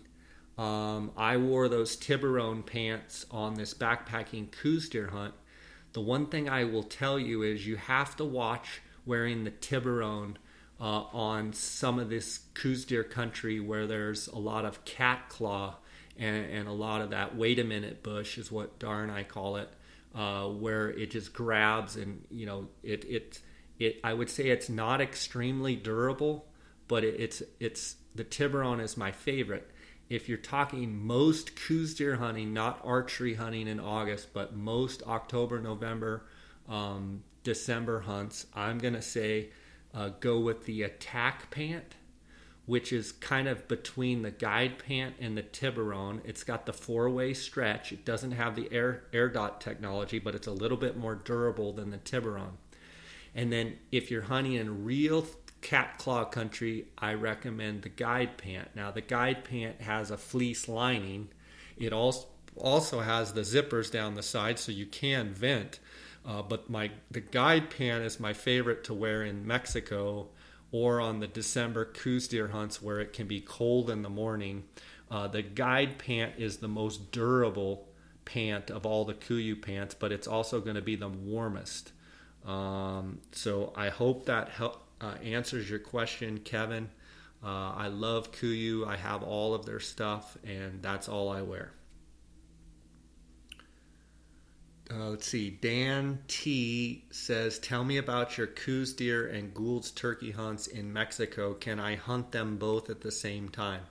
I wore those Tiburon pants on this backpacking Coues deer hunt. The one thing I will tell you is you have to watch wearing the Tiburon on some of this Coues deer country where there's a lot of cat claw and a lot of that wait a minute bush is what Dar and I call it, where it just grabs and it I would say it's not extremely durable, but it's the Tiburon is my favorite. If you're talking most Coues deer hunting, not archery hunting in August, but most October, November, December hunts, I'm going to say go with the attack pant, which is kind of between the guide pant and the Tiburon. It's got the four-way stretch. It doesn't have the air dot technology, but it's a little bit more durable than the Tiburon. And then if you're hunting in real cat claw country, I recommend the guide pant. Now the guide pant has a fleece lining. It also has the zippers down the side so you can vent. But the guide pant is my favorite to wear in Mexico or on the December Coues deer hunts where it can be cold in the morning. The guide pant is the most durable pant of all the KUIU pants, but it's also going to be the warmest. So I hope that answers your question, Kevin. I love KUIU. I have all of their stuff, and that's all I wear. Let's see. Dan T says, tell me about your Coues deer and Gould turkey hunts in Mexico. Can I hunt them both at the same time?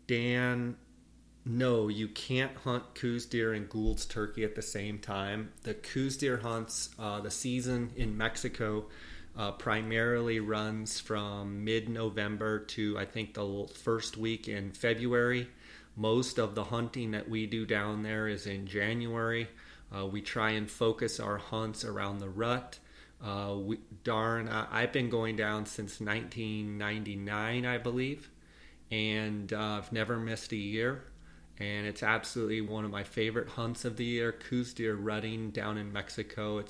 Dan, no, you can't hunt Coues deer and Gould's turkey at the same time. The Coues deer hunts, the season in Mexico primarily runs from mid-November to I think the first week in February. Most of the hunting that we do down there is in January. We try and focus our hunts around the rut. I've been going down since 1999, I believe, and I've never missed a year. And it's absolutely one of my favorite hunts of the year, Coues deer rutting down in Mexico.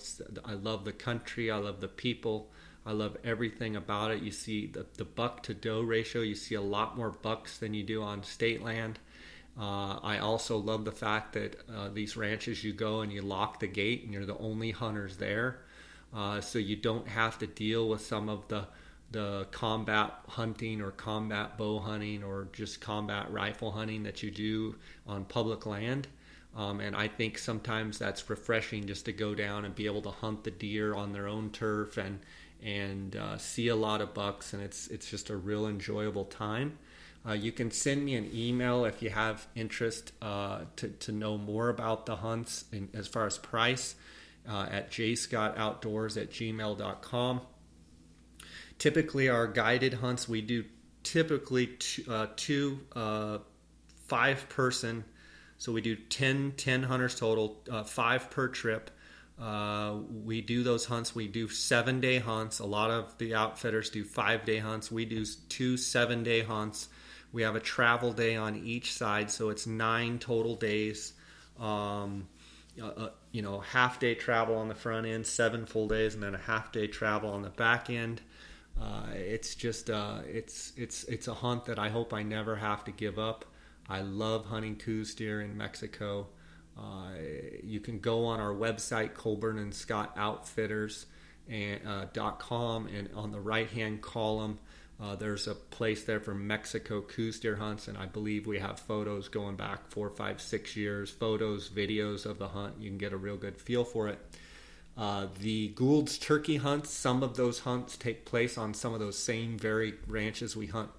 I love the country, I love the people, I love everything about it. You see the buck to doe ratio, you see a lot more bucks than you do on state land. I also love the fact that these ranches you go and you lock the gate and you're the only hunters there. So you don't have to deal with some of the combat hunting or combat bow hunting or just combat rifle hunting that you do on public land. And I think sometimes that's refreshing just to go down and be able to hunt the deer on their own turf and see a lot of bucks, and it's just a real enjoyable time. You can send me an email if you have interest to know more about the hunts as far as price at jscottoutdoors@gmail.com. Typically, our guided hunts, we do typically two 5-person. So we do 10 hunters total, 5 per trip. We do those hunts. We do 7-day hunts. A lot of the outfitters do 5-day hunts. We do 2 7-day hunts. We have a travel day on each side, so it's 9 total days. Half-day travel on the front end, 7 full days, and then a half-day travel on the back end. It's just it's a hunt that I hope I never have to give up. I love hunting Coues deer in Mexico. You can go on our website, Colburn and Scott Outfitters .com, and on the right-hand column, there's a place there for Mexico Coues deer hunts, and I believe we have photos going back 4, 5, 6 years, photos, videos of the hunt. You can get a real good feel for it. The Gould's turkey hunts, some of those hunts take place on some of those same very ranches we hunt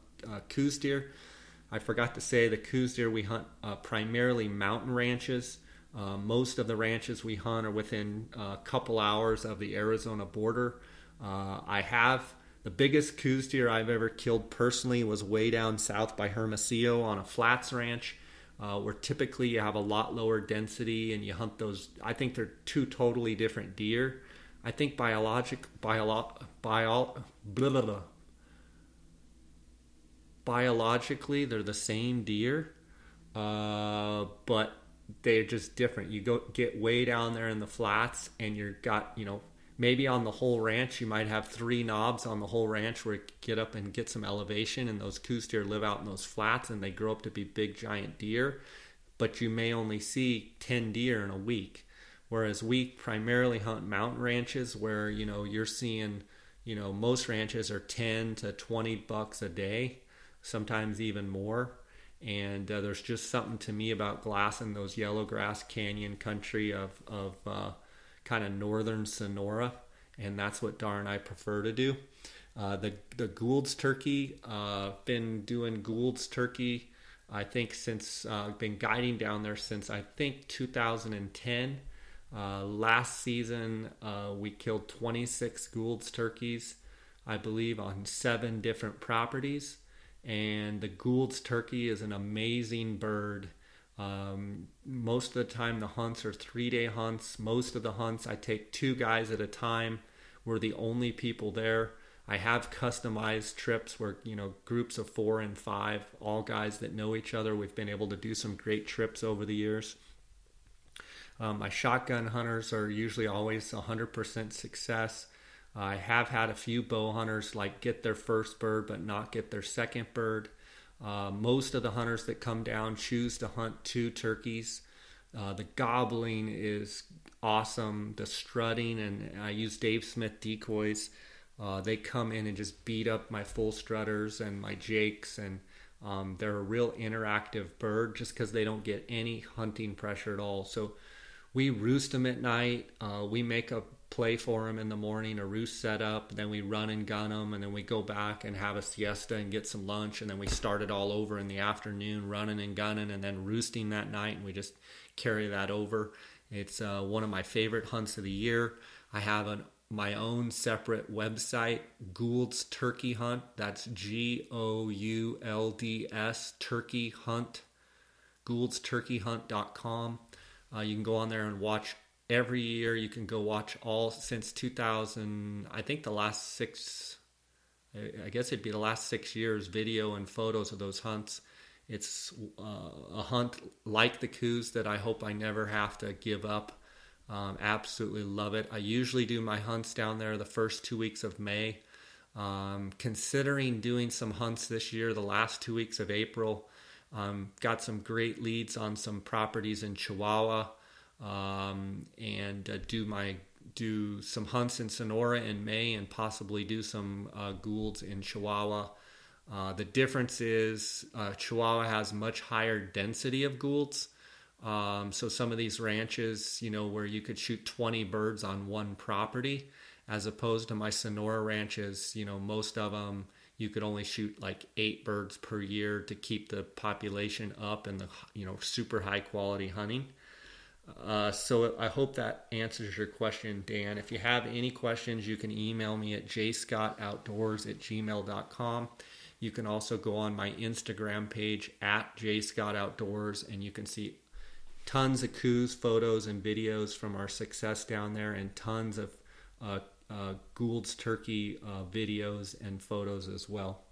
Coues deer. I forgot to say the Coues deer we hunt primarily mountain ranches. Most of the ranches we hunt are within a couple hours of the Arizona border. The biggest Coues deer I've ever killed personally was way down south by Hermosillo on a flats ranch, where typically you have a lot lower density and you hunt those. I think they're 2 totally different deer. I think biologically they're the same deer, but they're just different. You get way down there in the flats and you've got, maybe on the whole ranch, you might have 3 knobs on the whole ranch where you get up and get some elevation, and those Coues deer live out in those flats and they grow up to be big giant deer, but you may only see 10 deer in a week. Whereas we primarily hunt mountain ranches where, you're seeing, most ranches are 10 to 20 bucks a day, sometimes even more. And there's just something to me about glassing those yellow grass canyon country of kind of northern Sonora, and that's what darn I prefer to do. The Gould's Turkey, been doing Gould's Turkey, I think since been guiding down there since I think 2010. Last season we killed 26 Gould's turkeys, I believe, on 7 different properties. And the Gould's turkey is an amazing bird. Most of the time the hunts are 3-day hunts. Most of the hunts I take 2 guys at a time. We're the only people there. I have customized trips where, groups of 4 and 5, all guys that know each other. We've been able to do some great trips over the years. My shotgun hunters are usually always 100% success. I have had a few bow hunters get their first bird but not get their second bird. Most of the hunters that come down choose to hunt 2 turkeys. The gobbling is awesome. The strutting, and I use Dave Smith decoys. They come in and just beat up my full strutters and my jakes, and they're a real interactive bird just because they don't get any hunting pressure at all. So we roost them at night. We make a play for them in the morning, a roost set up, then we run and gun them, and then we go back and have a siesta and get some lunch, and then we start it all over in the afternoon, running and gunning, and then roosting that night, and we just carry that over. It's one of my favorite hunts of the year. I have my own separate website, Gould's Turkey Hunt. That's GOULDS Turkey Hunt, GouldsTurkeyHunt.com. You can go on there and watch every year. You can go watch all since 2000, I think the last 6, I guess it'd be the last 6 years, video and photos of those hunts. It's a hunt like the Coues that I hope I never have to give up. Absolutely love it. I usually do my hunts down there the first 2 weeks of May. Considering doing some hunts this year, the last 2 weeks of April. Got some great leads on some properties in Chihuahua, and do some hunts in Sonora in May, and possibly do some Goulds in Chihuahua. The difference is Chihuahua has much higher density of Goulds. So some of these ranches, where you could shoot 20 birds on one property, as opposed to my Sonora ranches, most of them you could only shoot 8 birds per year to keep the population up and the super high quality hunting. So I hope that answers your question, Dan. If you have any questions, you can email me at jscottoutdoors@gmail.com. You can also go on my Instagram page at jscottoutdoors, and you can see tons of Coues photos and videos from our success down there, and tons of Gould's Turkey videos and photos as well.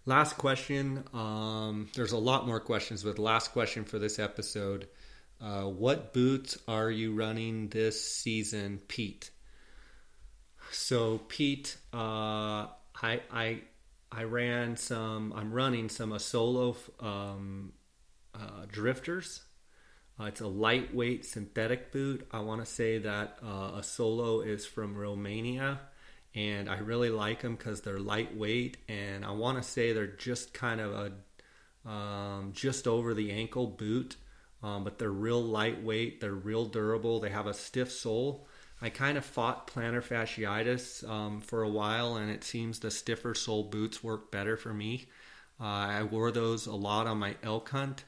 Last question. There's a lot more questions, but the last question for this episode. What boots are you running this season, Pete? So Pete, I'm running some Asolo drifters. It's a lightweight synthetic boot. I want to say that Asolo is from Romania, and I really like them because they're lightweight, and I want to say they're just kind of a just over the ankle boot, but they're real lightweight. They're real durable. They have a stiff sole. I kind of fought plantar fasciitis for a while, and it seems the stiffer sole boots work better for me. I wore those a lot on my elk hunt.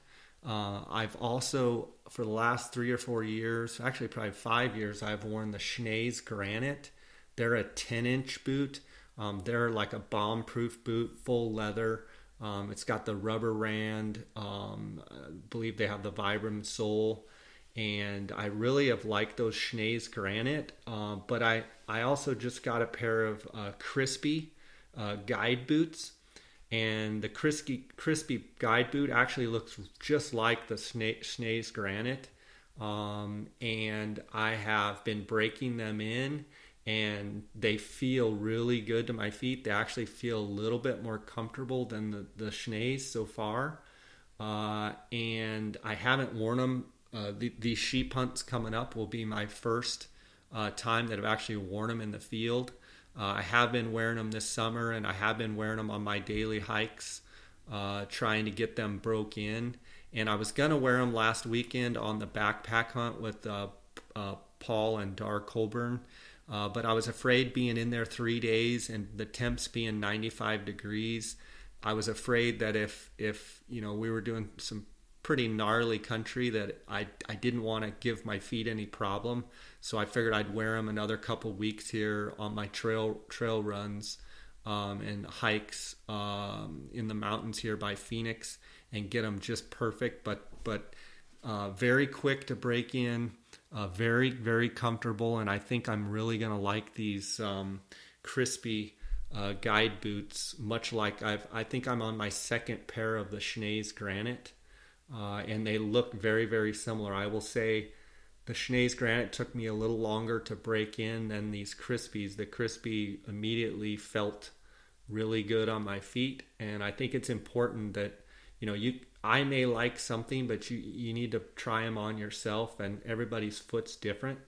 I've also, for the last 3 or 4 years, actually probably 5 years, I've worn the Schnee's Granite. They're a 10-inch boot. They're like a bomb-proof boot, full leather. It's got the rubber rand. I believe they have the Vibram sole. And I really have liked those Schnee's Granite. But I also just got a pair of crispy guide boots. And the crispy guide boot actually looks just like the Schnee's Granite. and I have been breaking them in, and they feel really good to my feet. They actually feel a little bit more comfortable than the Schnees so far. And I haven't worn them. These sheep hunts coming up will be my first time that I've actually worn them in the field. I have been wearing them this summer, and I have been wearing them on my daily hikes, trying to get them broke in. And I was going to wear them last weekend on the backpack hunt with Paul and Dar Colburn. But I was afraid being in there 3 days and the temps being 95 degrees. I was afraid that if we were doing some pretty gnarly country, that I didn't want to give my feet any problem. So I figured I'd wear them another couple weeks here on my trail runs and hikes in the mountains here by Phoenix, and get them just perfect. But very quick to break in, very, very comfortable, and I think I'm really going to like these crispy guide boots, much like I think I'm on my second pair of the Schnees Granite, and they look very, very similar. I will say the Schnees Granite took me a little longer to break in than these Crispies. The Crispy immediately felt really good on my feet, and I think it's important that I may like something, but you need to try them on yourself, and everybody's foot's different.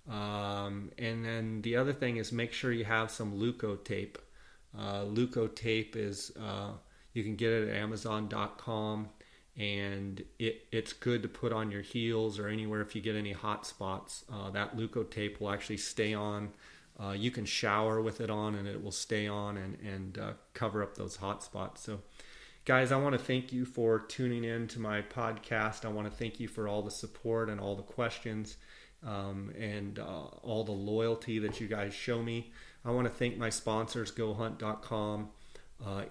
And then the other thing is make sure you have some Leuco tape. Leuco tape is you can get it at Amazon.com, and it's good to put on your heels or anywhere if you get any hot spots. That Leuco tape will actually stay on. You can shower with it on, and it will stay on and cover up those hot spots. So guys, I want to thank you for tuning in to my podcast. I want to thank you for all the support and all the questions and all the loyalty that you guys show me. I want to thank my sponsors, GoHunt.com,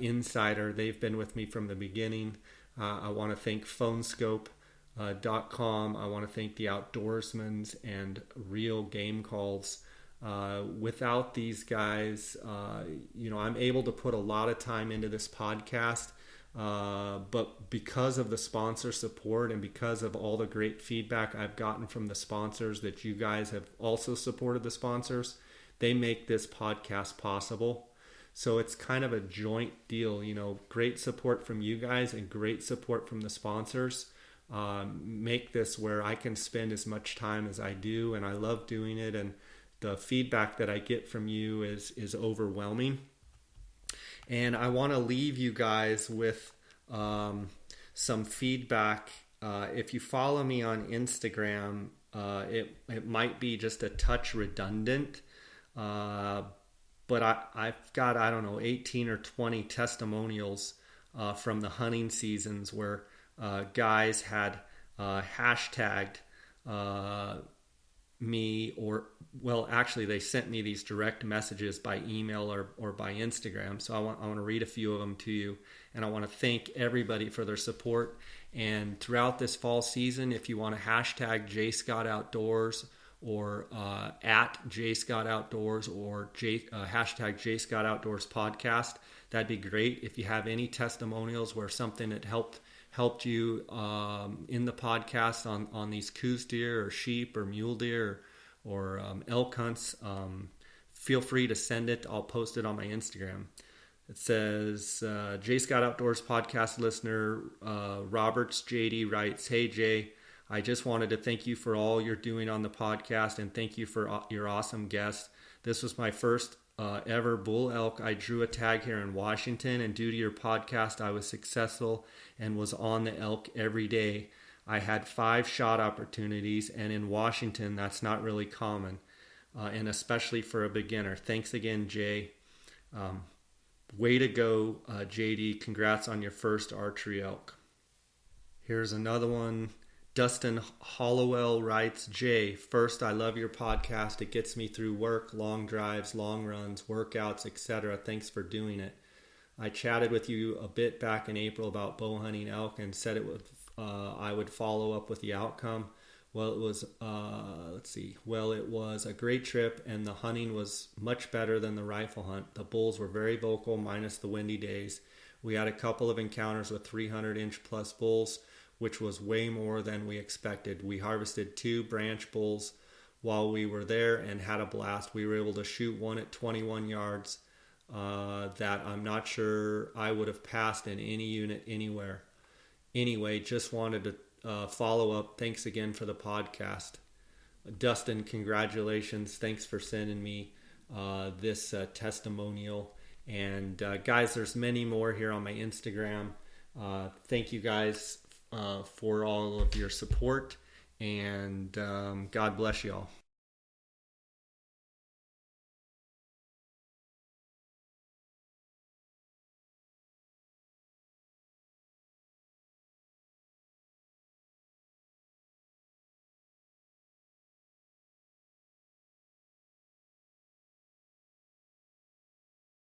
Insider. They've been with me from the beginning. I want to thank PhoneScope.com. I want to thank the Outdoorsmans and Real Game Calls. Without these guys, I'm able to put a lot of time into this podcast. But because of the sponsor support and because of all the great feedback I've gotten from the sponsors, that you guys have also supported the sponsors, they make this podcast possible. So it's kind of a joint deal, great support from you guys and great support from the sponsors. Make this where I can spend as much time as I do, and I love doing it, and the feedback that I get from you is overwhelming. And I want to leave you guys with some feedback. If you follow me on Instagram, it might be just a touch redundant, but I've got, 18 or 20 testimonials from the hunting seasons where guys had hashtagged me, actually they sent me these direct messages by email or by Instagram. So I want to read a few of them to you, and I want to thank everybody for their support. And throughout this fall season, if you want to hashtag JScottOutdoors or at JScottOutdoors or hashtag JScottOutdoors podcast, that'd be great. If you have any testimonials where something that helped you in the podcast on these Coues deer or sheep or mule deer or elk hunts, feel free to send it. I'll post it on my Instagram. It says, J Scott Outdoors podcast listener Roberts JD writes, "Hey Jay, I just wanted to thank you for all you're doing on the podcast, and thank you for your awesome guests. This was my first ever bull elk. I drew a tag here in Washington, and due to your podcast, I was successful and was on the elk every day. I had 5 shot opportunities, and in Washington, that's not really common, and especially for a beginner. Thanks again, Jay." Way to go, JD. Congrats on your first archery elk. Here's another one. Dustin Hollowell writes, "Jay, first, I love your podcast. It gets me through work, long drives, long runs, workouts, etc. Thanks for doing it. I chatted with you a bit back in April about bow hunting elk and said I would follow up with the outcome. Well, it was it was a great trip, and the hunting was much better than the rifle hunt. The bulls were very vocal, minus the windy days. We had a couple of encounters with 300-inch plus bulls. which was way more than we expected. We harvested 2 branch bulls while we were there and had a blast. We were able to shoot one at 21 yards that I'm not sure I would have passed in any unit anywhere. Anyway, just wanted to follow up. Thanks again for the podcast. Dustin, congratulations. Thanks for sending me this testimonial. And guys, there's many more here on my Instagram. Thank you guys for all of your support. And God bless you all.